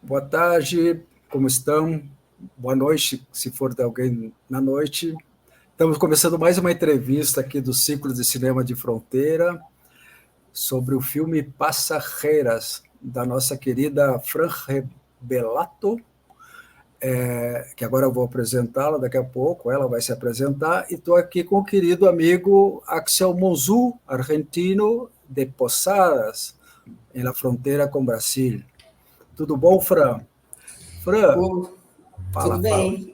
Boa tarde, como estão? Boa noite, se for de alguém na noite. Estamos começando mais uma entrevista aqui do Ciclo de Cinema de Fronteira sobre o filme Passarreiras, da nossa querida Fran Rebelato, que agora eu vou apresentá-la daqui a pouco, ela vai se apresentar, e estou aqui com o querido amigo Axel Monzou, argentino de Posadas, na fronteira com o Brasil. Tudo bom, Fran? Fran, Oh, tudo fala. bem.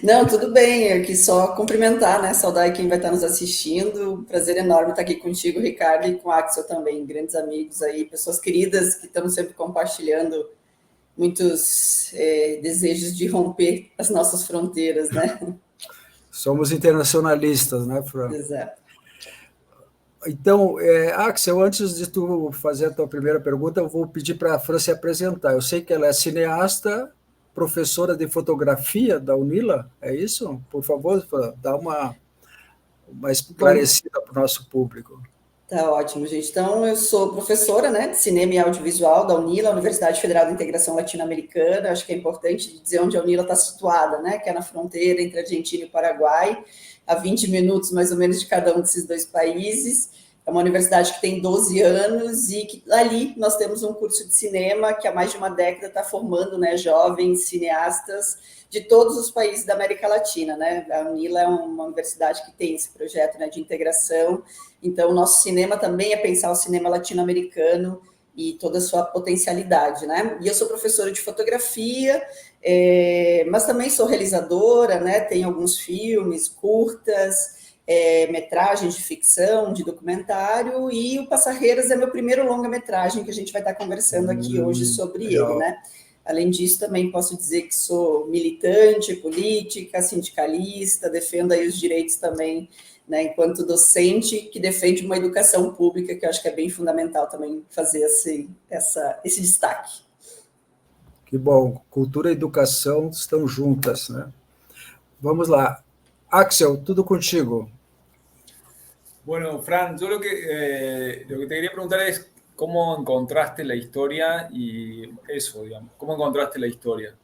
Não, tudo bem. Aqui só cumprimentar, né? Saudar quem vai estar nos assistindo. Prazer enorme estar aqui contigo, Ricardo, e com o Axel também, grandes amigos aí, pessoas queridas que estamos sempre compartilhando muitos desejos de romper as nossas fronteiras, né? Somos internacionalistas, né, Fran? Exato. Então, Axel, antes de tu fazer a tua primeira pergunta, eu vou pedir para a Fran se apresentar. Eu sei que ela é cineasta, professora de fotografia da UNILA, é isso? Por favor, Fran, dá uma Bom, esclarecida para o nosso público. tá ótimo, gente. Então, eu sou professora, né, de cinema e audiovisual da UNILA, Universidade Federal da Integração Latino-Americana. Acho que é importante dizer onde a UNILA está situada, né, que é na fronteira entre Argentina e Paraguai, a 20 minutos mais ou menos de cada um desses dois países. É uma universidade que tem 12 anos e que ali nós temos um curso de cinema que há mais de uma década está formando, né, jovens cineastas de todos os países da América Latina, né? A UNILA é uma universidade que tem esse projeto, né, de integração. Então, o nosso cinema também é pensar o cinema latino-americano e toda a sua potencialidade, né? E eu sou professora de fotografia, mas também sou realizadora, né? Tenho alguns filmes, curtas, metragens de ficção, de documentário, e o Passarreiras é meu primeiro longa-metragem que a gente vai estar conversando aqui hoje sobre ele, Legal. né? Além disso, também posso dizer que sou militante, política, sindicalista, defendo aí os direitos também, né, enquanto docente, que defende uma educação pública, que eu acho que é bem fundamental também fazer esse destaque. Que bom. Cultura e educação estão juntas, né? Vamos lá. Axel, tudo contigo. Bueno, Fran, yo lo que te quería preguntar es cómo encontraste la historia y eso, digamos, cómo encontraste la historia.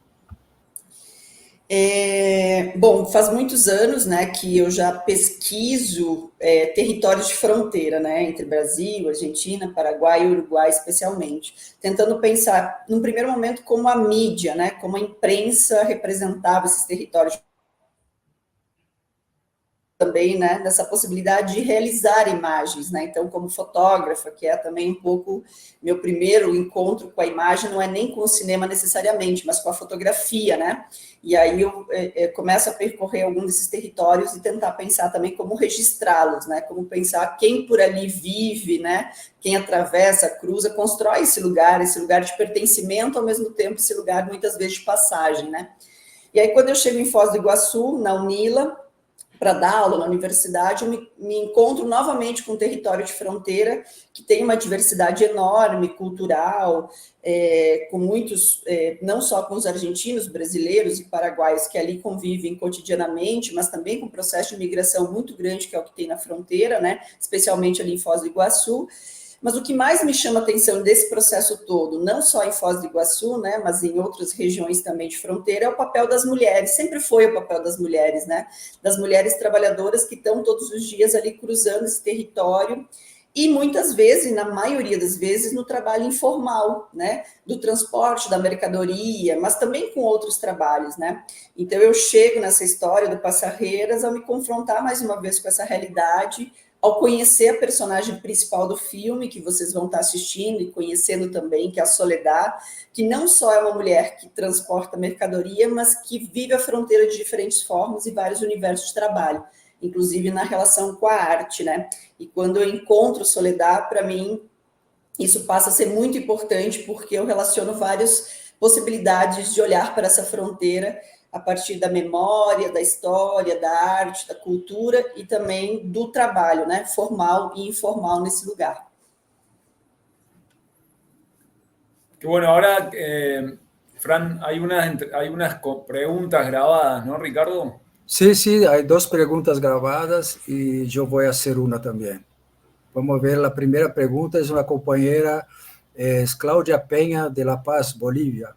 Bom, faz muitos anos, né, que eu já pesquiso territórios de fronteira, né, entre Brasil, Argentina, Paraguai e Uruguai, especialmente, tentando pensar, num primeiro momento, como a mídia, né, como a imprensa representava esses territórios também, né, dessa possibilidade de realizar imagens, né, então como fotógrafa, que é também um pouco meu primeiro encontro com a imagem, não é nem com o cinema necessariamente, mas com a fotografia, né, e aí eu começo a percorrer algum desses territórios e tentar pensar também como registrá-los, né, como pensar quem por ali vive, né, quem atravessa, cruza, constrói esse lugar de pertencimento, ao mesmo tempo esse lugar muitas vezes de passagem, né. E aí quando eu chego em Foz do Iguaçu, na UNILA, para dar aula na universidade, eu me encontro novamente com um território de fronteira que tem uma diversidade enorme, cultural, com muitos, não só com os argentinos, brasileiros e paraguaios que ali convivem cotidianamente, mas também com um processo de migração muito grande, que é o que tem na fronteira, né, especialmente ali em Foz do Iguaçu. Mas o que mais me chama a atenção desse processo todo, não só em Foz do Iguaçu, né, mas em outras regiões também de fronteira, é o papel das mulheres. Sempre foi o papel das mulheres, né? Das mulheres trabalhadoras que estão todos os dias ali cruzando esse território e muitas vezes, na maioria das vezes, no trabalho informal, né? Do transporte da mercadoria, mas também com outros trabalhos, né? Então eu chego nessa história do Passarreiras ao me confrontar mais uma vez com essa realidade, ao conhecer a personagem principal do filme, que vocês vão estar assistindo e conhecendo também, que é a Soledad, que não só é uma mulher que transporta mercadoria, mas que vive a fronteira de diferentes formas e vários universos de trabalho, inclusive na relação com a arte, né? E quando eu encontro Soledad, para mim, isso passa a ser muito importante, porque eu relaciono várias possibilidades de olhar para essa fronteira a partir da memória, da história, da arte, da cultura e também do trabalho, né, formal e informal nesse lugar. Que bueno, ahora, Fran, hay unas preguntas grabadas, ¿no, Ricardo? Sí, sí, hay dos preguntas grabadas y yo voy a hacer una también. Vamos a ver, la primera pregunta es una compañera, es Claudia Peña de La Paz, Bolivia.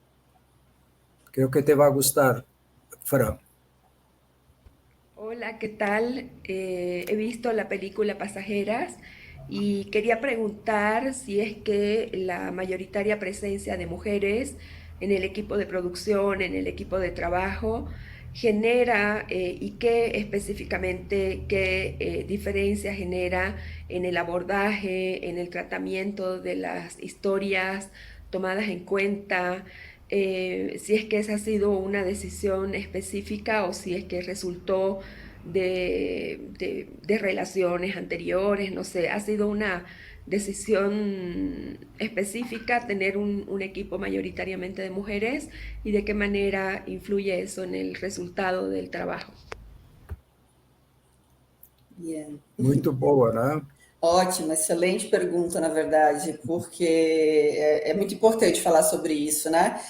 Creo que te va a gustar, Fran. Hola, ¿qué tal? He visto la película Pasajeras y quería preguntar si es que la mayoritaria presencia de mujeres en el equipo de producción, en el equipo de trabajo, genera y qué específicamente, qué diferencia genera en el abordaje, en el tratamiento de las historias tomadas en cuenta, si es que esa ha sido una decisión específica o si es que resultó de relaciones anteriores, no sé, ha sido una decisión específica tener un equipo mayoritariamente de mujeres y de qué manera influye eso en el resultado del trabajo. Bien. Muito boa, né? Ótima, excelente pergunta, na verdade, porque é muito importante falar sobre isso, né?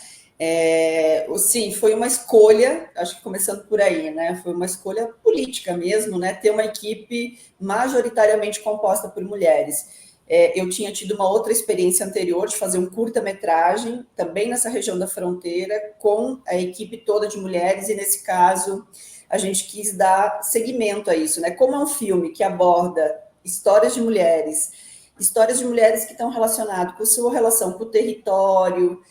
Sim, foi uma escolha, acho que começando por aí, né? Foi uma escolha política mesmo, né? Ter uma equipe majoritariamente composta por mulheres. Eu tinha tido uma outra experiência anterior de fazer um curta-metragem, também nessa região da fronteira, com a equipe toda de mulheres, e nesse caso a gente quis dar seguimento a isso, né? Como é um filme que aborda histórias de mulheres que estão relacionadas com sua relação com o território,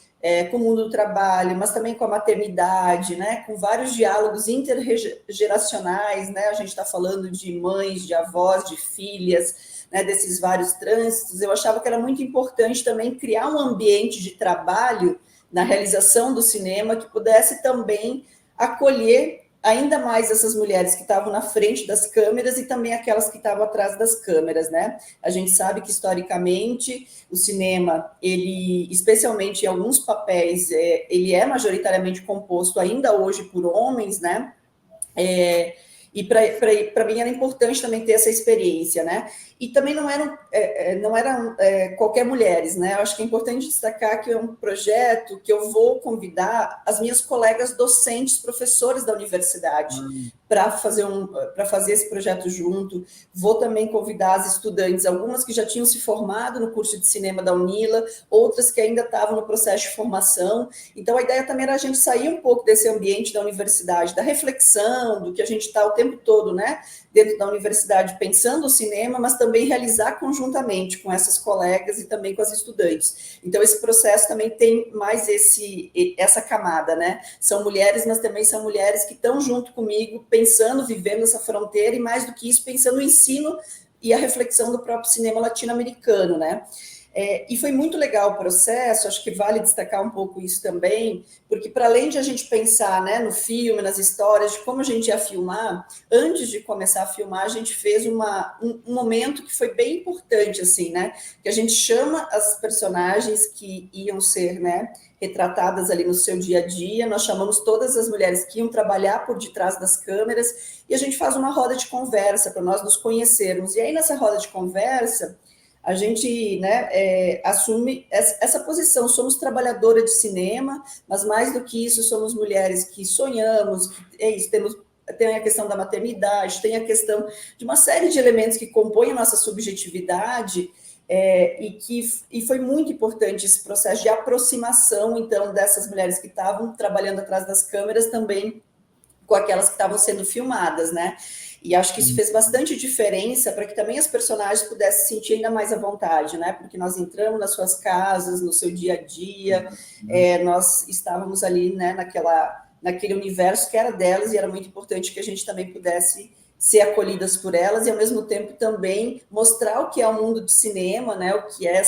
com o mundo do trabalho, mas também com a maternidade, né? Com vários diálogos intergeracionais, né? A gente está falando de mães, de avós, de filhas, né? Desses vários trânsitos. Eu achava que era muito importante também criar um ambiente de trabalho na realização do cinema que pudesse também acolher ainda mais essas mulheres que estavam na frente das câmeras e também aquelas que estavam atrás das câmeras, né? A gente sabe que, historicamente, o cinema, ele, especialmente em alguns papéis, ele é majoritariamente composto ainda hoje por homens, né? E para mim era importante também ter essa experiência, né? E também não eram qualquer mulheres, né? Eu acho que é importante destacar que é um projeto que eu vou convidar as minhas colegas docentes, professores da universidade, para fazer esse projeto junto. Vou também convidar as estudantes, algumas que já tinham se formado no curso de cinema da UNILA, outras que ainda estavam no processo de formação. Então, a ideia também era a gente sair um pouco desse ambiente da universidade, da reflexão, do que a gente está o tempo todo, né? Dentro da universidade, pensando o cinema, mas também realizar conjuntamente com essas colegas e também com as estudantes. Então, esse processo também tem mais essa camada, né? São mulheres, mas também são mulheres que estão junto comigo, pensando, vivendo essa fronteira, e mais do que isso, pensando no ensino e a reflexão do próprio cinema latino-americano, né? E foi muito legal o processo, acho que vale destacar um pouco isso também, porque para além de a gente pensar, né, no filme, nas histórias, de como a gente ia filmar, antes de começar a filmar, a gente fez um momento que foi bem importante, assim, né, que a gente chama as personagens que iam ser, né, retratadas ali no seu dia a dia, nós chamamos todas as mulheres que iam trabalhar por detrás das câmeras, e a gente faz uma roda de conversa para nós nos conhecermos, e aí nessa roda de conversa, a gente, né, assume essa posição, somos trabalhadora de cinema, mas mais do que isso, somos mulheres que sonhamos, que tem a questão da maternidade, tem a questão de uma série de elementos que compõem a nossa subjetividade, e foi muito importante esse processo de aproximação, então, dessas mulheres que estavam trabalhando atrás das câmeras também com aquelas que estavam sendo filmadas, né? E acho que isso fez bastante diferença para que também as personagens pudessem se sentir ainda mais à vontade, né? Porque nós entramos nas suas casas, no seu dia a dia, nós estávamos ali, né, naquele universo que era delas, e era muito importante que a gente também pudesse ser acolhidas por elas e, ao mesmo tempo, também mostrar o que é o mundo de cinema, né? O que é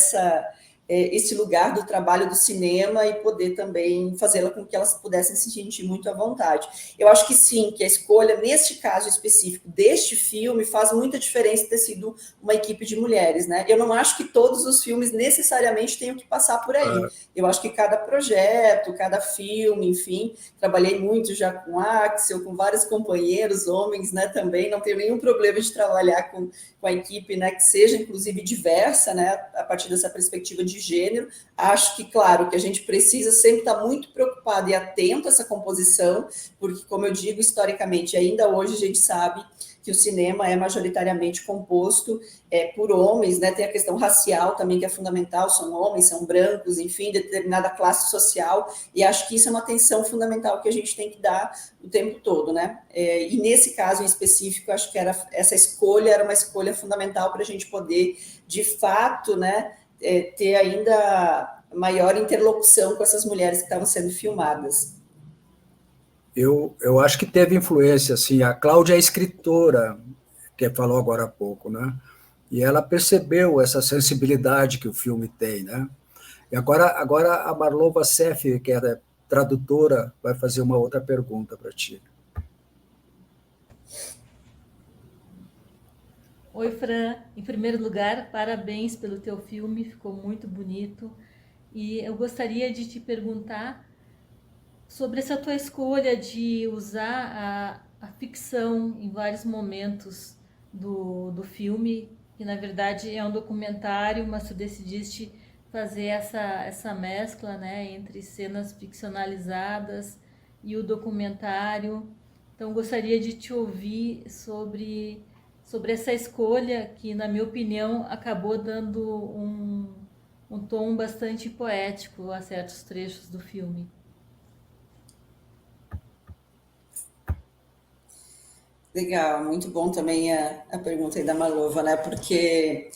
esse lugar do trabalho do cinema, e poder também fazê-la com que elas pudessem se sentir muito à vontade. Eu acho que sim, que a escolha, neste caso específico deste filme, faz muita diferença ter sido uma equipe de mulheres, né? Eu não acho que todos os filmes necessariamente tenham que passar por aí. Eu acho que cada projeto, cada filme, enfim, trabalhei muito já com Axel, com vários companheiros, homens, né, também, não tenho nenhum problema de trabalhar com a equipe, né, que seja, inclusive, diversa, né, a partir dessa perspectiva de gênero. Acho que, claro, que a gente precisa sempre estar muito preocupado e atento a essa composição, porque, como eu digo, historicamente, ainda hoje a gente sabe que o cinema é majoritariamente composto por homens, né? Tem a questão racial também, que é fundamental, são homens, são brancos, enfim, determinada classe social, e acho que isso é uma atenção fundamental que a gente tem que dar o tempo todo, né? E nesse caso em específico, acho que essa escolha era uma escolha fundamental para a gente poder, de fato, né, ter ainda maior interlocução com essas mulheres que estavam sendo filmadas. Eu acho que teve influência, assim, a Cláudia é escritora, que falou agora há pouco, né? E ela percebeu essa sensibilidade que o filme tem, né? E agora a Marlova Sef, que é tradutora, vai fazer uma outra pergunta para ti. Oi, Fran. Em primeiro lugar, parabéns pelo teu filme, ficou muito bonito. E eu gostaria de te perguntar sobre essa tua escolha de usar a ficção em vários momentos do filme, que na verdade é um documentário, mas tu decidiste fazer essa mescla, né, entre cenas ficcionalizadas e o documentário. Então, gostaria de te ouvir sobre essa escolha que, na minha opinião, acabou dando um tom bastante poético a certos trechos do filme. Legal, muito bom também a pergunta aí da Marlova, né? Porque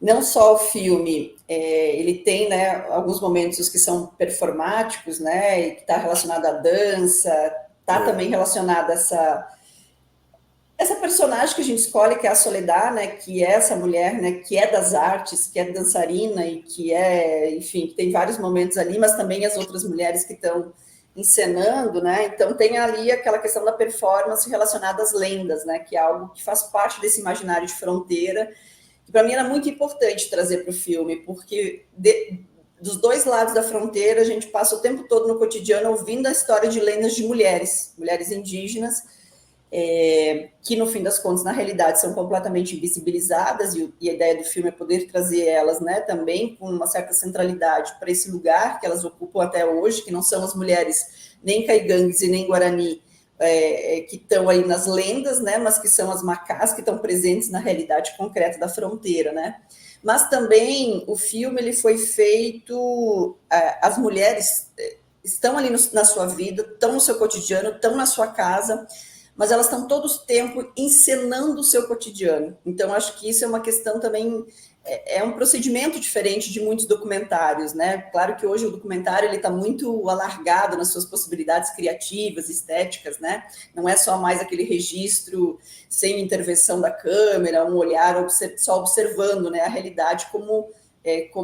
não só o filme, ele tem, né, alguns momentos que são performáticos, né, e que está relacionado à dança, está também relacionado a essa personagem que a gente escolhe, que é a Soledad, né, que é essa mulher, né, que é das artes, que é dançarina e que enfim, tem vários momentos ali, mas também as outras mulheres que estão encenando, né? Então tem ali aquela questão da performance relacionada às lendas, né? Que é algo que faz parte desse imaginário de fronteira, que para mim era muito importante trazer para o filme, porque dos dois lados da fronteira a gente passa o tempo todo no cotidiano ouvindo a história de lendas de mulheres indígenas, que no fim das contas, na realidade, são completamente invisibilizadas, e a ideia do filme é poder trazer elas, né, também com uma certa centralidade para esse lugar que elas ocupam até hoje, que não são as mulheres nem caigangues e nem guarani, que estão aí nas lendas, né, mas que são as macás que estão presentes na realidade concreta da fronteira, né. Mas também o filme ele foi feito, as mulheres estão ali na sua vida, estão no seu cotidiano, estão na sua casa, mas elas estão todo o tempo encenando o seu cotidiano. Então, acho que isso é uma questão também, é um procedimento diferente de muitos documentários, né? Claro que hoje o documentário está muito alargado nas suas possibilidades criativas, estéticas, né? Não é só mais aquele registro sem intervenção da câmera, um olhar só observando, né, a realidade como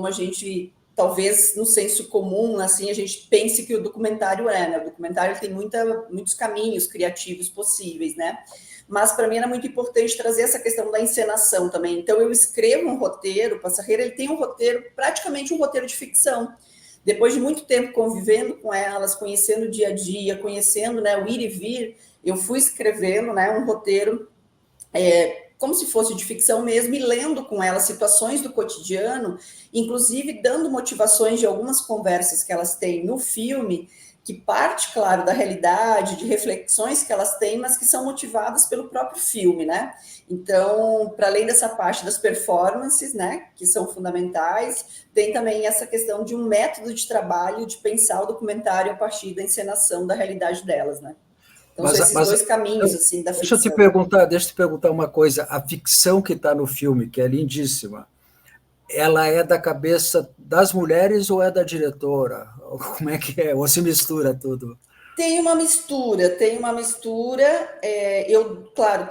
a gente... Talvez no senso comum, assim, a gente pense que o documentário né? O documentário tem muitos caminhos criativos possíveis, né? Mas para mim era muito importante trazer essa questão da encenação também. Então eu escrevo um roteiro, o Passarreira, ele tem um roteiro, praticamente um roteiro de ficção. Depois de muito tempo convivendo com elas, conhecendo o dia a dia, conhecendo, né, o ir e vir, eu fui escrevendo, né, um roteiro como se fosse de ficção mesmo, e lendo com elas situações do cotidiano, inclusive dando motivações de algumas conversas que elas têm no filme, que parte, claro, da realidade, de reflexões que elas têm, mas que são motivadas pelo próprio filme, né? Então, para além dessa parte das performances, né, que são fundamentais, tem também essa questão de um método de trabalho, de pensar o documentário a partir da encenação da realidade delas, né? Então, são esses dois caminhos, assim, da ficção. Deixa eu te perguntar uma coisa. A ficção que está no filme, que é lindíssima, ela é da cabeça das mulheres ou é da diretora? Como é que é? Ou se mistura tudo? Tem uma mistura. Eu, claro,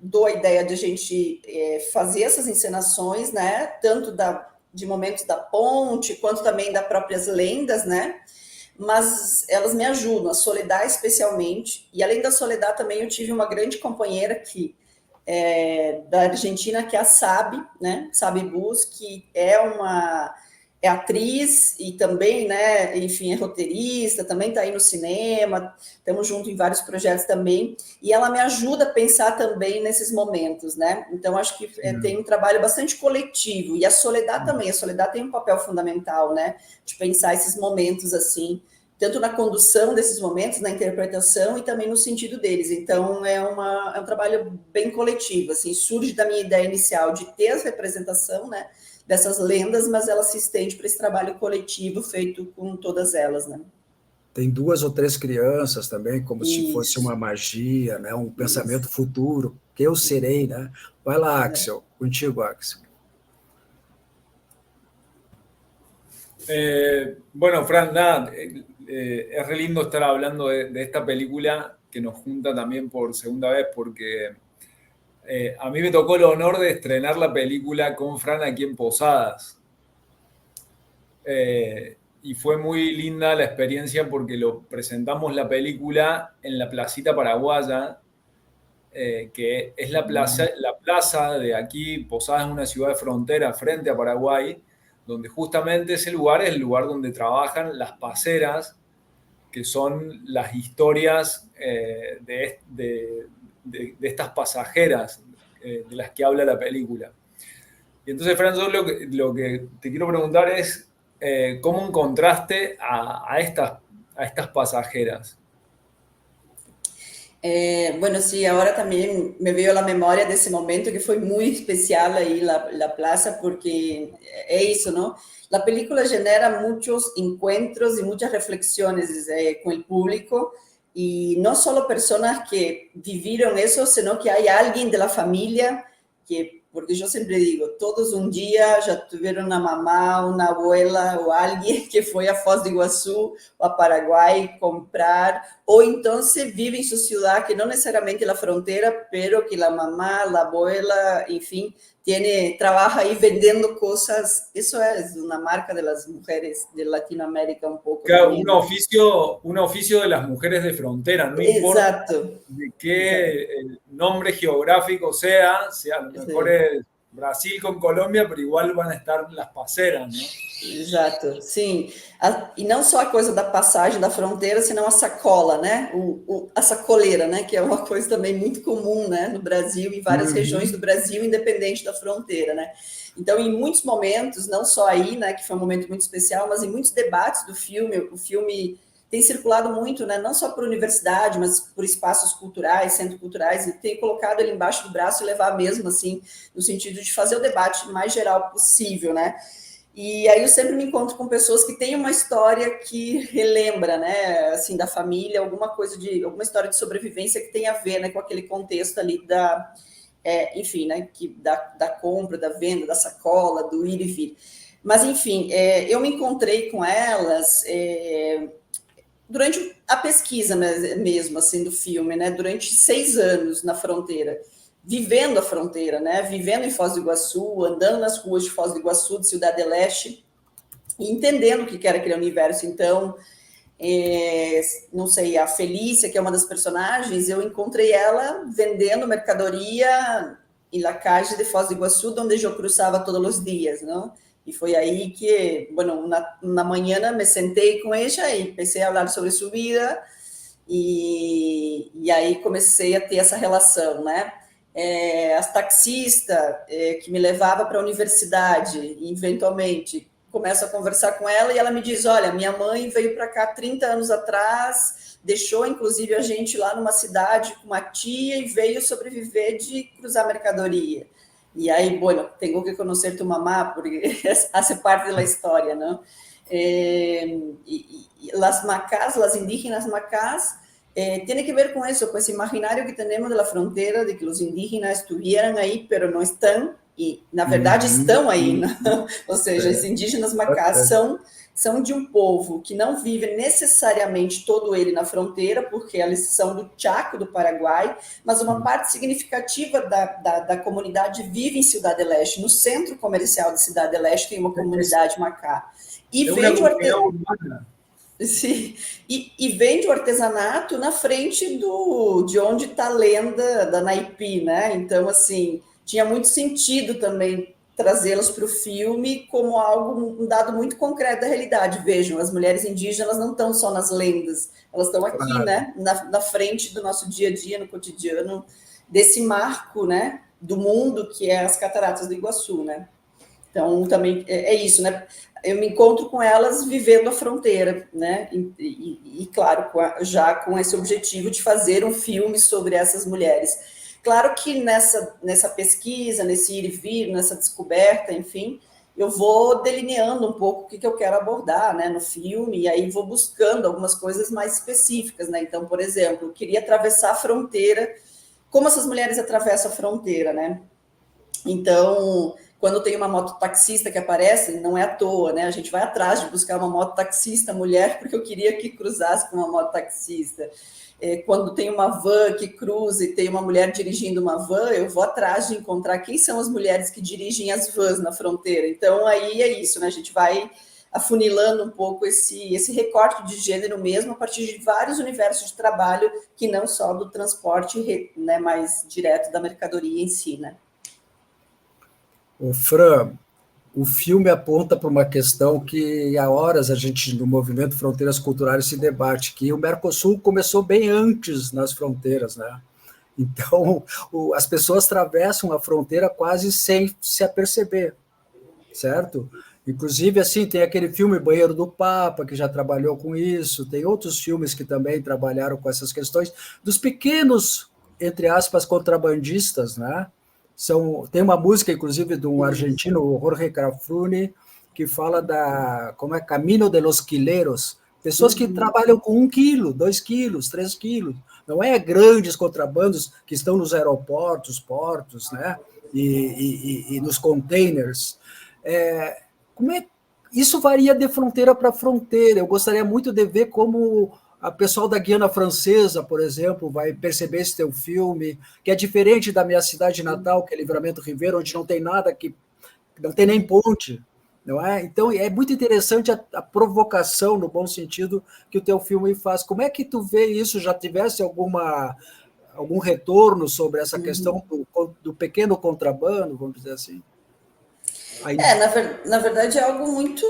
dou a ideia de a gente fazer essas encenações, né? Tanto de momentos da ponte, quanto também das próprias lendas, né? Mas elas me ajudam, a Soledad especialmente, e além da Soledad também eu tive uma grande companheira aqui, da Argentina, que é a Sabi, né, Sabi Bus, que é atriz e também, né, enfim, é roteirista, também está aí no cinema, estamos juntos em vários projetos também, e ela me ajuda a pensar também nesses momentos, né, então acho que tem um trabalho bastante coletivo, e a Soledad também, a Soledad tem um papel fundamental, né, de pensar esses momentos, assim, tanto na condução desses momentos, na interpretação e também no sentido deles. Então, é um trabalho bem coletivo, assim, surge da minha ideia inicial de ter a representação, né, dessas lendas, mas ela se estende para esse trabalho coletivo feito com todas elas, né. Tem 2 ou 3 crianças também, como se fosse Isso. uma magia, né? Um pensamento futuro, que eu serei, né? Vai lá, Axel, contigo, Axel. Bueno, Fran, nada, es re lindo estar hablando de esta película que nos junta también por segunda vez, porque a mí me tocó el honor de estrenar la película con Fran aquí en Posadas. Y fue muy linda la experiencia porque lo presentamos la película en la Placita Paraguaya, que es la plaza de aquí. Posadas es una ciudad de frontera frente a Paraguay, donde justamente ese lugar es el lugar donde trabajan las paceras, que son las historias de estas pasajeras de las que habla la película. Y entonces, Fran, yo lo que te quiero preguntar es ¿cómo encontraste a estas pasajeras? Bueno, sí, ahora también me veo la memoria de ese momento que fue muy especial ahí la plaza, porque es eso, ¿no? La película genera muchos encuentros y muchas reflexiones con el público, y no solo personas que vivieron eso, sino que hay alguien de la familia que, porque yo siempre digo, todos un día ya tuvieron una mamá, una abuela o alguien que fue a Foz do Iguazú o a Paraguay comprar, o entonces vive en su ciudad, que no necesariamente la frontera, pero que la mamá, la abuela, en fin, trabaja ahí vendiendo cosas. Eso es una marca de las mujeres de Latinoamérica un poco. Claro, un oficio de las mujeres de frontera, no importa Exacto. de qué nombre geográfico sea, a lo mejor es Brasil con Colômbia, pero igual van a estar las paceras, ¿no? Exato, sim. E não só a coisa da passagem da fronteira, senão a sacola, né? A sacoleira, né? Que é uma coisa também muito comum, né? No Brasil, em várias regiões do Brasil, independente da fronteira, né? Então, em muitos momentos, não só aí, né? Que foi um momento muito especial, mas em muitos debates do filme, o filme tem circulado muito, né? Não só por universidade, mas por espaços culturais, centros culturais, e tem colocado ele embaixo do braço e levar mesmo, assim, no sentido de fazer o debate mais geral possível, né? E aí eu sempre me encontro com pessoas que têm uma história que relembra, né, assim, da família, alguma história de sobrevivência que tem a ver, né, com aquele contexto ali enfim, né, da compra, da venda, da sacola, do ir e vir. Mas, enfim, eu me encontrei com elas durante a pesquisa mesmo, assim, do filme, né, durante 6 anos na fronteira, vivendo a fronteira, né? Vivendo em Foz do Iguaçu, andando nas ruas de Foz do Iguaçu, de Cidade do Leste, e entendendo o que era aquele universo. Então, não sei, a Felícia, que é uma das personagens, eu encontrei ela vendendo mercadoria em la calle de Foz do Iguaçu, onde eu cruzava todos os dias, não? E foi aí que, bueno, na manhã me sentei com ela e comecei a falar sobre sua vida, e aí comecei a ter essa relação, né? As taxistas que me levava para a universidade, e eventualmente começo a conversar com ela e ela me diz, olha, minha mãe veio para cá 30 anos atrás, deixou inclusive a gente lá numa cidade com uma tia e veio sobreviver de cruzar mercadoria. E aí, bueno, tenho que conhecer tu mamá, porque hace parte da história, não? Las macás, las indígenas macás, tiene que ver con eso, con ese imaginario que tenemos de la frontera, de que los indígenas estuvieran ahí, pero no están, e na verdade estão aí, não? Ou seja, os indígenas macás são de um povo que não vive necessariamente todo ele na fronteira, porque eles são do Chaco, do Paraguai, mas uma parte significativa da comunidade vive em Cidade do Leste, no centro comercial de Cidade do Leste tem uma comunidade macá. E vende o artesanato. Sim, e vende o artesanato na frente de onde está a lenda da Naipi, né? Então, assim, tinha muito sentido também trazê-las para o filme como um dado muito concreto da realidade. Vejam, as mulheres indígenas não estão só nas lendas, elas estão aqui, né? Na frente do nosso dia a dia, no cotidiano, desse marco, né? Do mundo que é as Cataratas do Iguaçu, né? Então, também é isso, né? Eu me encontro com elas vivendo a fronteira, né? E claro, já com esse objetivo de fazer um filme sobre essas mulheres. Claro que nessa pesquisa, nesse ir e vir, nessa descoberta, enfim, eu vou delineando um pouco o que eu quero abordar, né, no filme, e aí vou buscando algumas coisas mais específicas, né? Então, por exemplo, eu queria atravessar a fronteira, como essas mulheres atravessam a fronteira, né? Então, quando tem uma mototaxista que aparece, não é à toa, né? A gente vai atrás de buscar uma mototaxista mulher, porque eu queria que cruzasse com uma mototaxista. Quando tem uma van que cruza e tem uma mulher dirigindo uma van, eu vou atrás de encontrar quem são as mulheres que dirigem as vans na fronteira. Então, aí é isso, né? A gente vai afunilando um pouco esse recorte de gênero mesmo a partir de vários universos de trabalho, que não só do transporte, né, mais direto da mercadoria em si, né? O Fran, o filme aponta para uma questão que há horas a gente, no movimento Fronteiras Culturais, se debate, que o Mercosul começou bem antes nas fronteiras, né? Então, as pessoas atravessam a fronteira quase sem se aperceber, certo? Inclusive, assim, tem aquele filme Banheiro do Papa, que já trabalhou com isso, tem outros filmes que também trabalharam com essas questões, dos pequenos, entre aspas, contrabandistas, né? Tem uma música, inclusive, de um argentino, Jorge Cafrune, que fala como é Camino de los Quileros, pessoas que trabalham com 1 quilo, 2 quilos, 3 quilos, não é grandes contrabandos que estão nos aeroportos, portos, né? E nos containers. Isso varia de fronteira para fronteira. Eu gostaria muito de ver como a pessoal da Guiana Francesa, por exemplo, vai perceber esse teu filme, que é diferente da minha cidade natal, que é Livramento Ribeiro, onde não tem nada, não tem nem ponte, não é? Então, é muito interessante a provocação, no bom sentido, que o teu filme faz. Como é que tu vê isso? Já tivesse algum retorno sobre essa questão do pequeno contrabando, vamos dizer assim? Na verdade, é algo muito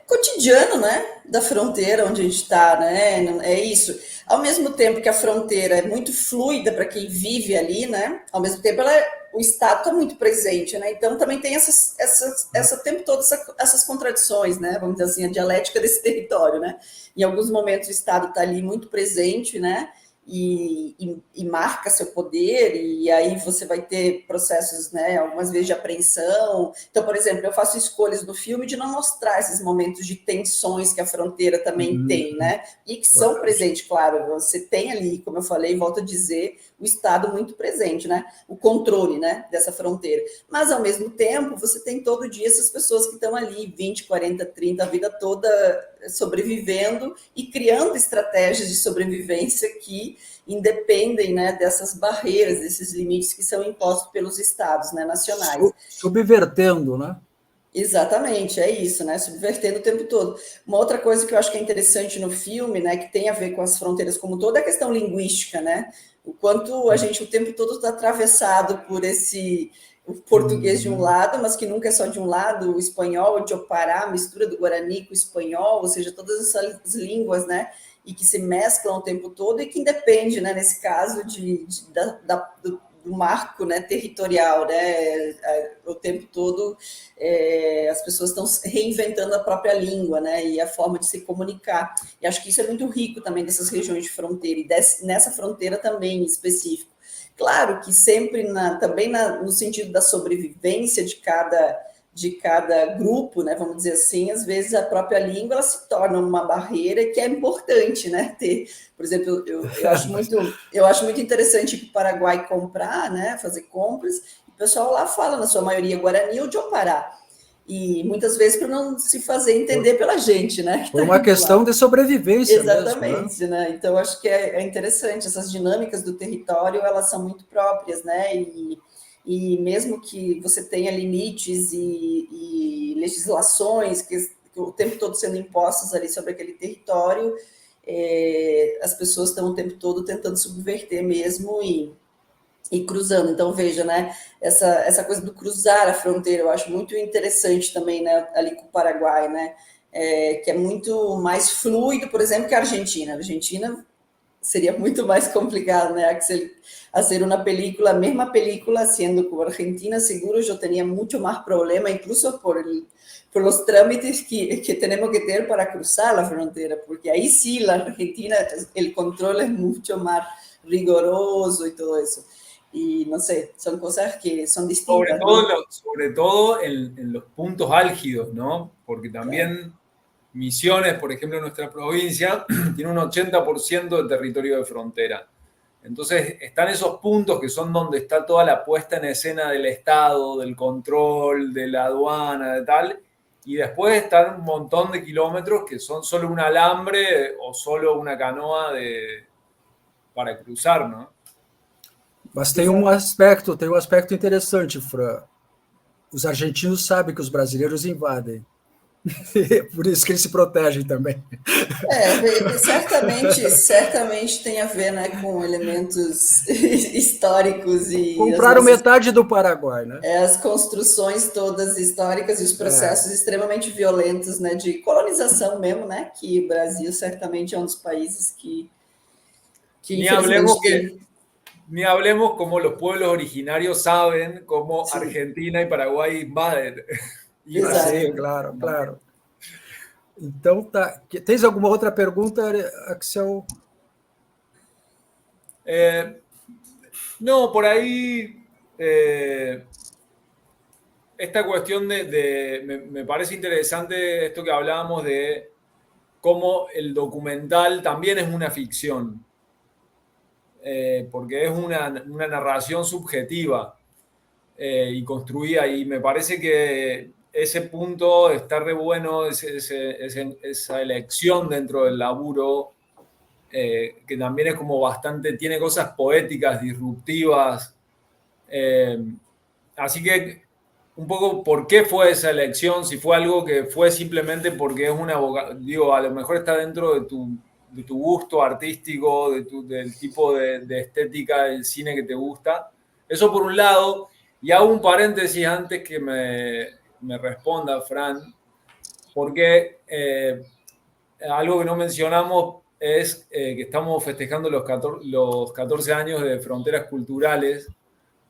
cotidiano, né, da fronteira onde a gente está, né, é isso. Ao mesmo tempo que a fronteira é muito fluida para quem vive ali, né, ao mesmo tempo o Estado está muito presente, né, então também tem essa tempo todo essas contradições, né, vamos dizer assim, a dialética desse território, né, em alguns momentos o Estado está ali muito presente, né, e marca seu poder, e aí você vai ter processos, né, algumas vezes de apreensão. Então, por exemplo, eu faço escolhas no filme de não mostrar esses momentos de tensões que a fronteira também tem, né, e que são presentes, claro, você tem ali, como eu falei, volto a dizer, o Estado muito presente, né, o controle, né, dessa fronteira. Mas, ao mesmo tempo, você tem todo dia essas pessoas que estão ali, 20, 40, 30, a vida toda sobrevivendo e criando estratégias de sobrevivência que independem, né, dessas barreiras, desses limites que são impostos pelos estados, né, nacionais. Subvertendo, né? Exatamente, é isso, né? Subvertendo o tempo todo. Uma outra coisa que eu acho que é interessante no filme, né, que tem a ver com as fronteiras como toda, é a questão linguística, né? O quanto a gente o tempo todo está atravessado por o português de um lado, mas que nunca é só de um lado, o espanhol, o Diopará, a mistura do Guarani com o espanhol, ou seja, todas essas línguas, né? E que se mesclam o tempo todo e que independe, né? Nesse caso, do marco, né, territorial, né, o tempo todo as pessoas estão reinventando a própria língua, né, e a forma de se comunicar, e acho que isso é muito rico também dessas regiões de fronteira, e nessa fronteira também em específico. Claro que sempre também no sentido da sobrevivência de cada grupo, né, vamos dizer assim, às vezes a própria língua ela se torna uma barreira que é importante, né, ter. Por exemplo, eu acho muito interessante ir para o Paraguai comprar, né, fazer compras, e o pessoal lá fala, na sua maioria, Guarani ou Diopará, e muitas vezes para não se fazer entender pela gente, né. Por uma questão de sobrevivência. Exatamente, mesmo, né? Então acho que é interessante, essas dinâmicas do território, elas são muito próprias, né, e mesmo que você tenha limites e legislações que o tempo todo sendo impostas ali sobre aquele território, as pessoas estão o tempo todo tentando subverter mesmo e cruzando. Então, veja, né, essa coisa do cruzar a fronteira, eu acho muito interessante também, né, ali com o Paraguai, né, que é muito mais fluido, por exemplo, que a Argentina. A Argentina sería mucho más complicado, ¿no? Axel, hacer una película, misma película, siendo como Argentina, seguro yo tenía mucho más problema, incluso por los trámites que tenemos que tener para cruzar la frontera, porque ahí sí, la Argentina, el control es mucho más riguroso y todo eso. Y no sé, son cosas que son distintas. Sobre todo en los puntos álgidos, ¿no? Porque también... Claro. Misiones, por ejemplo, en nuestra provincia, tiene un 80% de territorio de frontera. Entonces, están esos puntos que son donde está toda la puesta en escena del Estado, del control, de la aduana, de tal, y después están un montón de kilómetros que son solo un alambre o solo una canoa para cruzar, ¿no? Mas tem um aspecto interessante, Fran. Os argentinos sabem que os brasileiros invadem. Por isso que eles se protegem também. Certamente tem a ver, né, com elementos históricos e... Compraram metade do Paraguai, né? As construções todas históricas e os processos extremamente violentos, né, de colonização mesmo, né, que o Brasil certamente é um dos países que Ni hablemos como los pueblos originarios saben cómo Argentina y Paraguay invaden. Sim, claro. Então, tá. Tens alguma outra pergunta, Axel? No, por ahí esta cuestión me parece interesante esto que hablábamos de cómo el documental también es una ficción, porque es una narración subjetiva y construida, y me parece que ese punto está re bueno, esa elección dentro del laburo, que también es como bastante, tiene cosas poéticas, disruptivas. Así que un poco, ¿por qué fue esa elección? Si fue algo que fue simplemente porque es una digo, a lo mejor está dentro de tu gusto artístico, del tipo de estética del cine que te gusta. Eso por un lado. Y hago un paréntesis antes que me responda, Fran, porque algo que no mencionamos es que estamos festejando los 14 años de Fronteras Culturales,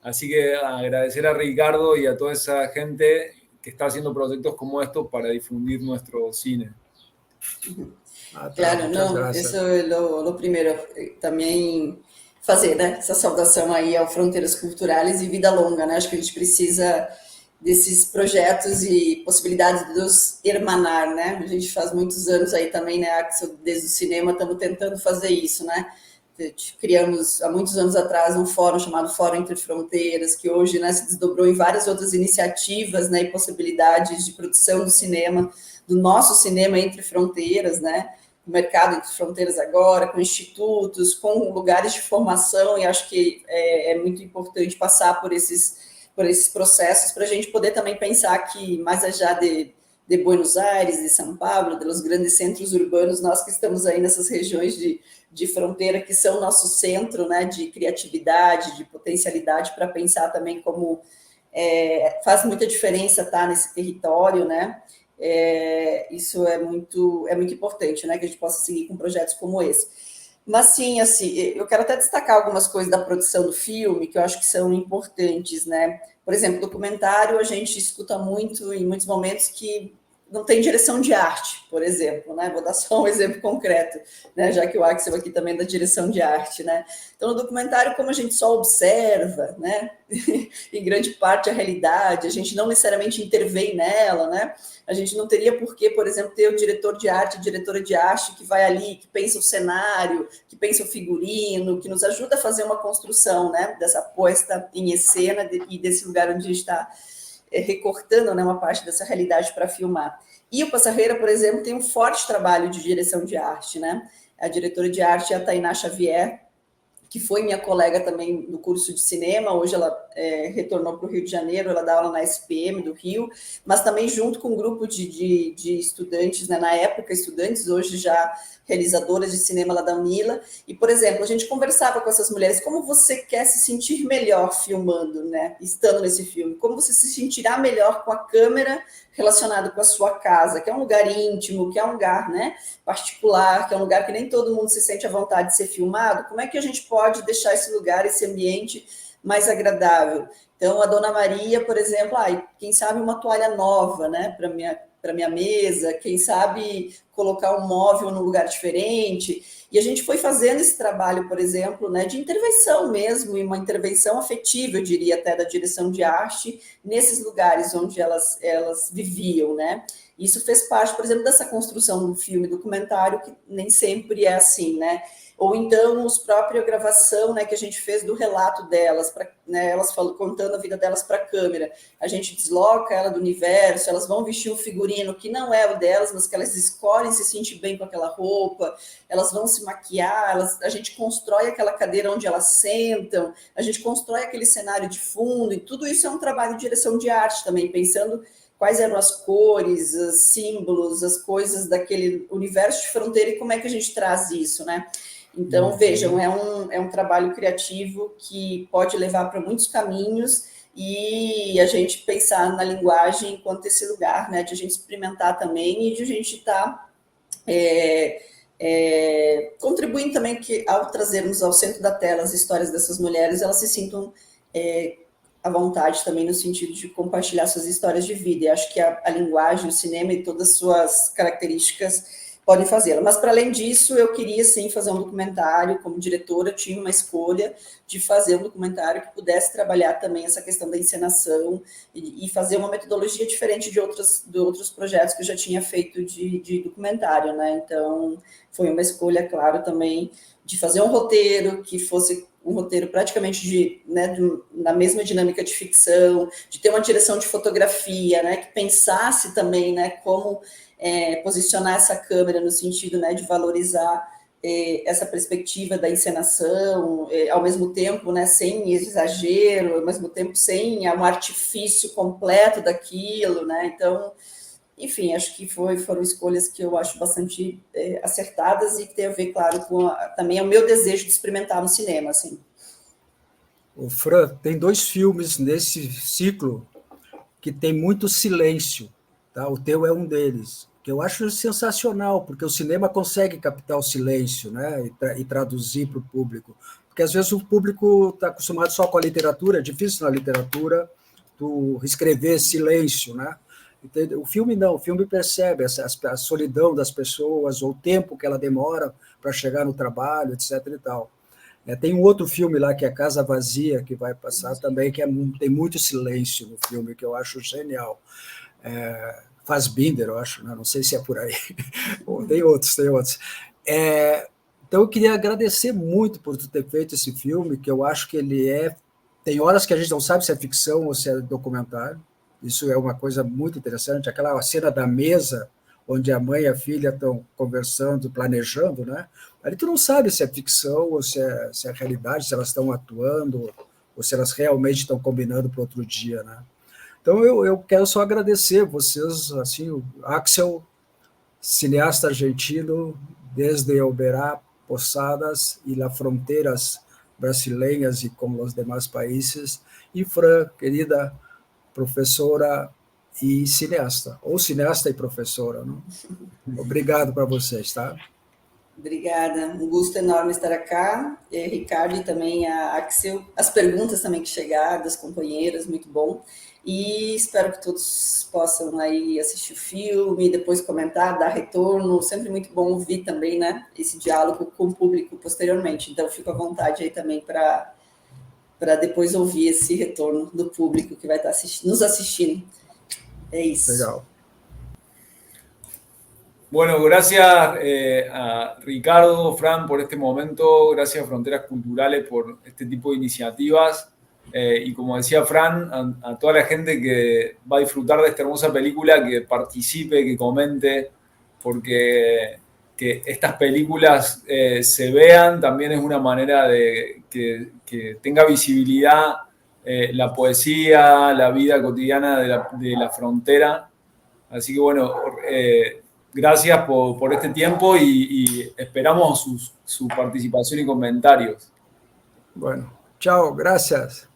así que agradecer a Ricardo y a toda esa gente que está haciendo proyectos como estos para difundir nuestro cine. Claro, não, isso é o primeiro. Também fazer, né, essa saudação aí ao Fronteiras Culturais e vida longa, né? Acho que a gente precisa desses projetos e possibilidades de nos hermanar, né? A gente faz muitos anos aí também, né, Axel, desde o cinema estamos tentando fazer isso, né? Criamos há muitos anos atrás um fórum chamado Fórum Entre Fronteiras, que hoje, né, se desdobrou em várias outras iniciativas, né, e possibilidades de produção do cinema, do nosso cinema entre fronteiras, né? O mercado entre fronteiras agora, com institutos, com lugares de formação, e acho que é muito importante passar por esses processos para a gente poder também pensar que, mais allá de Buenos Aires, de São Paulo, dos grandes centros urbanos, nós que estamos aí nessas regiões de fronteira, que são nosso centro, né, de criatividade, de potencialidade, para pensar também como faz muita diferença estar nesse território, né? Isso é muito importante, né, que a gente possa seguir com projetos como esse. Mas sim, assim, eu quero até destacar algumas coisas da produção do filme que eu acho que são importantes, né? Por exemplo, documentário, a gente escuta muito, em muitos momentos, que não tem direção de arte, por exemplo, né? Vou dar só um exemplo concreto, né? Já que o Axel aqui também é da direção de arte, né? Então, no documentário, como a gente só observa, né? Em grande parte a realidade, a gente não necessariamente intervém nela, né? A gente não teria por que, por exemplo, ter o diretor de arte, a diretora de arte que vai ali, que pensa o cenário, que pensa o figurino, que nos ajuda a fazer uma construção, né? Dessa posta em cena e desse lugar onde a gente está recortando, né, uma parte dessa realidade para filmar. E o Passarreira, por exemplo, tem um forte trabalho de direção de arte, né? A diretora de arte é a Tainá Xavier, que foi minha colega também no curso de cinema, hoje ela retornou para o Rio de Janeiro, ela dá aula na SPM do Rio, mas também junto com um grupo de estudantes, né, na época estudantes, hoje já realizadoras de cinema lá da Unila, e, por exemplo, a gente conversava com essas mulheres, como você quer se sentir melhor filmando, né, estando nesse filme, como você se sentirá melhor com a câmera relacionado com a sua casa, que é um lugar íntimo, que é um lugar, né, particular, que é um lugar que nem todo mundo se sente à vontade de ser filmado, como é que a gente pode deixar esse lugar, esse ambiente mais agradável? Então, a Dona Maria, por exemplo, quem sabe uma toalha nova, né, para minha mesa, quem sabe colocar um móvel num lugar diferente. E a gente foi fazendo esse trabalho, por exemplo, né, de intervenção mesmo, e uma intervenção afetiva, eu diria até, da direção de arte, nesses lugares onde elas viviam, né? Isso fez parte, por exemplo, dessa construção do filme documentário, que nem sempre é assim, né? Ou então, a própria gravação, né, que a gente fez do relato delas, né, elas contando a vida delas para a câmera. A gente desloca ela do universo, elas vão vestir um figurino que não é o delas, mas que elas escolhem se sentir bem com aquela roupa, elas vão se maquiar, a gente constrói aquela cadeira onde elas sentam, a gente constrói aquele cenário de fundo, e tudo isso é um trabalho de direção de arte também, pensando quais eram as cores, os símbolos, as coisas daquele universo de fronteira e como é que a gente traz isso, né? Então, vejam, é um trabalho criativo que pode levar para muitos caminhos e a gente pensar na linguagem enquanto esse lugar, né, de a gente experimentar também e de a gente estar contribuindo também que, ao trazermos ao centro da tela as histórias dessas mulheres, elas se sintam à vontade também no sentido de compartilhar suas histórias de vida. E acho que a linguagem, o cinema e todas as suas características podem fazê-la. Mas, para além disso, eu queria, sim, fazer um documentário. Como diretora, tinha uma escolha de fazer um documentário que pudesse trabalhar também essa questão da encenação e fazer uma metodologia diferente de outros projetos que eu já tinha feito de documentário, né? Então, foi uma escolha, claro, também de fazer um roteiro que fosse um roteiro praticamente na mesma dinâmica de ficção, de ter uma direção de fotografia, né, que pensasse também, né, como posicionar essa câmera no sentido, né, de valorizar essa perspectiva da encenação, ao mesmo tempo, né, sem exagero, ao mesmo tempo sem um artifício completo daquilo, né? Então, enfim, acho que foram escolhas que eu acho bastante acertadas e que tem a ver, claro, com também o meu desejo de experimentar no cinema, assim. O Fran, tem 2 filmes nesse ciclo que tem muito silêncio, tá? O teu é um deles, que eu acho sensacional, porque o cinema consegue captar o silêncio, né, e traduzir para o público. Porque, às vezes, o público está acostumado só com a literatura, é difícil na literatura tu escrever silêncio, né? O filme não, o filme percebe a solidão das pessoas, ou o tempo que ela demora para chegar no trabalho, etc. e tal. Tem um outro filme lá, que é Casa Vazia, que vai passar também, que tem muito silêncio no filme, que eu acho genial. Fassbinder, eu acho, né? Não sei se é por aí. Tem outros. Então, eu queria agradecer muito por tu ter feito esse filme, que eu acho que ele tem horas que a gente não sabe se é ficção ou se é documentário. Isso é uma coisa muito interessante. Aquela cena da mesa, onde a mãe e a filha estão conversando, planejando, né? Ali tu não sabe se é ficção ou se é realidade, se elas estão atuando ou se elas realmente estão combinando para outro dia, né? Então, eu quero só agradecer vocês, assim, o Axel, cineasta argentino, desde Oberá, Posadas e las fronteras brasileiras e com os demais países, e Fran, querida professora e cineasta, ou cineasta e professora, não? Obrigado para vocês, tá? Obrigada, um gosto enorme estar aqui, Ricardo, e também a Axel, as perguntas também que chegaram das companheiras, muito bom, e espero que todos possam aí assistir o filme, depois comentar, dar retorno, sempre muito bom ouvir também, né, esse diálogo com o público posteriormente, então fico à vontade aí também para depois ouvir esse retorno do público que vai estar nos assistindo. É isso. Legal. Bueno, gracias a Ricardo, Fran, por este momento. Gracias a Fronteras Culturales por este tipo de iniciativas. Y como decía Fran, a toda la gente que va a disfrutar de esta hermosa película, que participe, que comente, porque que estas películas se vean también es una manera de que tenga visibilidad la poesía, la vida cotidiana de la frontera. Así que bueno, gracias por este tiempo y esperamos su participación y comentarios. Bueno, chao, gracias.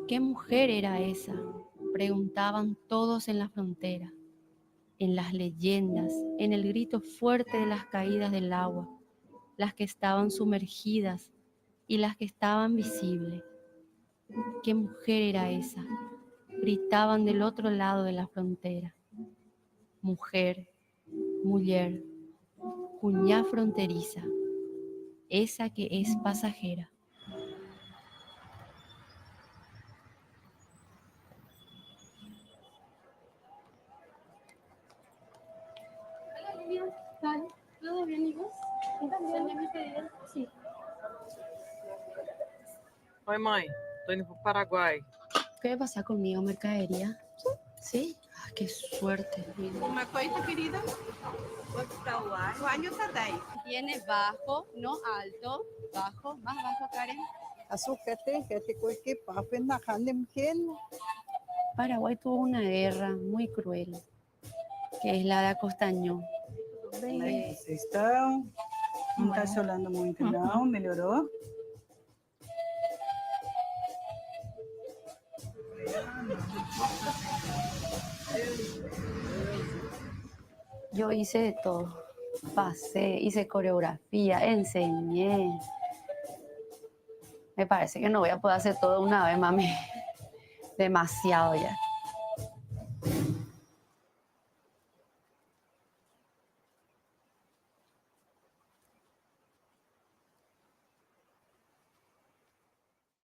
¿Qué mujer era esa?, preguntaban todos en la frontera, en las leyendas, en el grito fuerte de las caídas del agua, las que estaban sumergidas y las que estaban visibles. ¿Qué mujer era esa?, gritaban del otro lado de la frontera. Mujer, mujer, cuñá fronteriza, esa que es pasajera. Vale, ¿todo bien y vos? Sí. Oi, mãe. Tô indo pro Paraguai. ¿Qué pasa conmigo, mercadería? ¿Sí? Ah, qué suerte. Uma coisa, querida? Vou para o ar. O año está 10. Tiene bajo, no alto. Bajo, más bajo, Karen. Paraguay tuvo una guerra muy cruel, que es la de Acostañó. Como é que vocês estão? Não está chorando muito, não? Melhorou? Yo hice de todo. Pasé, hice coreografía, enseñé. Me parece que no voy a poder hacer todo una vez, mami. Demasiado ya.